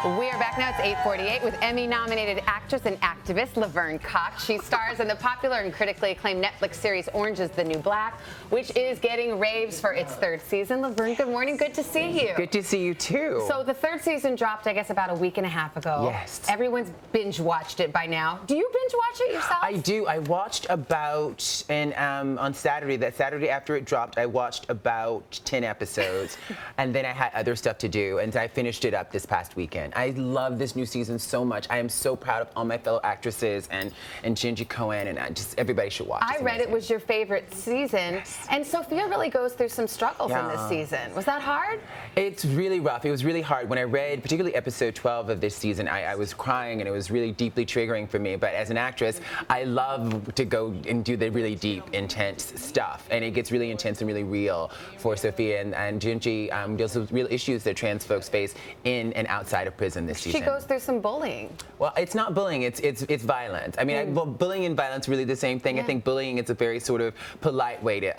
We are back now. It's 8:48 with Emmy-nominated actress and activist Laverne Cox. She stars in the popular and critically acclaimed Netflix series Orange is the New Black, which is getting raves for its third season. Laverne, good morning. Good to see you. Good to see you, too. So the third season dropped, I guess, about a week and a half ago. Yes. Everyone's binge-watched it by now. Do you binge-watch it yourself? I do. I watched about, on Saturday, that Saturday after it dropped, I watched about 10 episodes. And then I had other stuff to do, and I finished it up this past weekend. I love this new season so much. I am so proud of all my fellow actresses and Gingy Cohen, and everybody should watch. I read it was your favorite season, Yes. and Sophia really goes through some struggles in this season. Was that hard? It's really rough. It was really hard. When I read, particularly episode 12 of this season, I was crying, and it was really deeply triggering for me. But as an actress, I love to go and do the really deep, intense stuff, and it gets really intense and really real for Sophia, and Gingy deals with real issues that trans folks face in and outside of prison this season. She goes through some bullying. Well, it's not bullying, it's violence. I mean, well, bullying and violence are really the same thing. I think bullying is a very sort of polite way to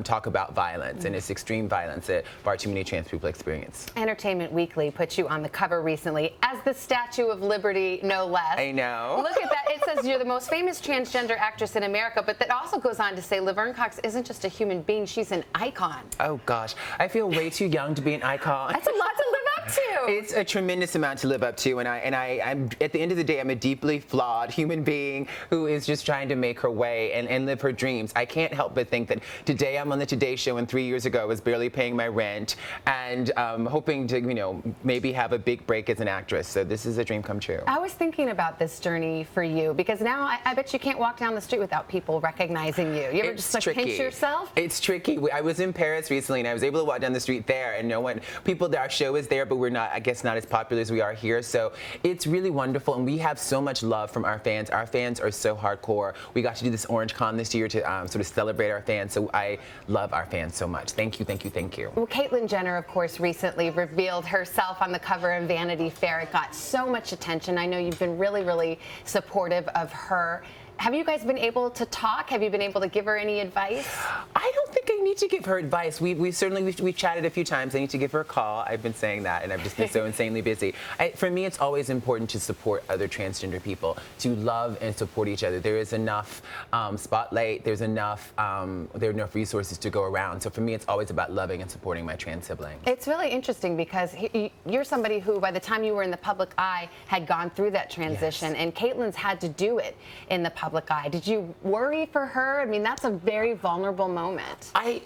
talk about violence, and it's extreme violence that far too many trans people experience. Entertainment Weekly put you on the cover recently as the Statue of Liberty, no less. I know. Look at that. It says you're the most famous transgender actress in America, but that also goes on to say Laverne Cox isn't just a human being, she's an icon. Oh, gosh. I feel way too young to be an icon. That's a lot to live up to. It's a tremendous amount to live up to, and I'm at the end of the day, I'm a deeply flawed human being who is just trying to make her way and live her dreams. I can't help but think that today I'm on the Today Show, and 3 years ago I was barely paying my rent and hoping to, maybe have a big break as an actress. So this is a dream come true. I was thinking about this journey for you because now I bet you can't walk down the street without people recognizing you. You ever just like pinch yourself? It's tricky. I was in Paris recently, and I was able to walk down the street there, and our show is there, but we're not, I guess, not as popular as we are here. So it's really wonderful, and we have so much love from our fans. Our fans are so hardcore. We got to do this Orange Con this year to sort of celebrate our fans. So I love our fans so much. Thank you, thank you, thank you. Well, Caitlyn Jenner, of course, recently revealed herself on the cover of Vanity Fair. It got so much attention. I know you've been really, really supportive of her. Have you guys been able to talk? Have you been able to give her any advice? I don't think I need to give her advice. We've chatted a few times. I need to give her a call. I've been saying that, and I've just been so insanely busy. For me, it's always important to support other transgender people, to love and support each other. There is enough spotlight. There are enough resources to go around. So for me, it's always about loving and supporting my trans siblings. It's really interesting because you're somebody who, by the time you were in the public eye, had gone through that transition, and Caitlyn's had to do it in the public eye. Did you worry for her? I mean, that's a very vulnerable moment. I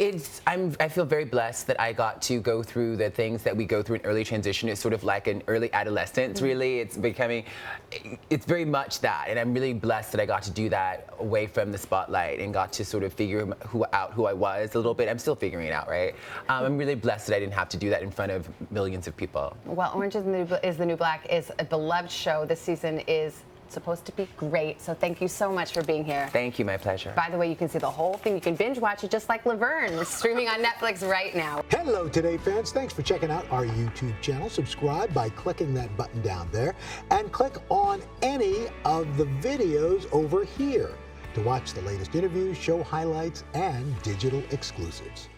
feel very blessed that I got to go through the things that we go through in early transition. It's sort of like an early adolescence, really. It's very much that, and I'm really blessed that I got to do that away from the spotlight and got to sort of figure out who I was a little bit. I'm still figuring it out, right? I'm really blessed that I didn't have to do that in front of millions of people. Well, Orange is the New Black is a beloved show. This season is supposed to be great, so thank you so much for being here. Thank you, my pleasure. By the way, you can see the whole thing. You can binge watch it just like Laverne. It's streaming on Netflix right now. Hello, Today fans. Thanks for checking out our YouTube channel. Subscribe by clicking that button down there and click on any of the videos over here to watch the latest interviews, show highlights, and digital exclusives.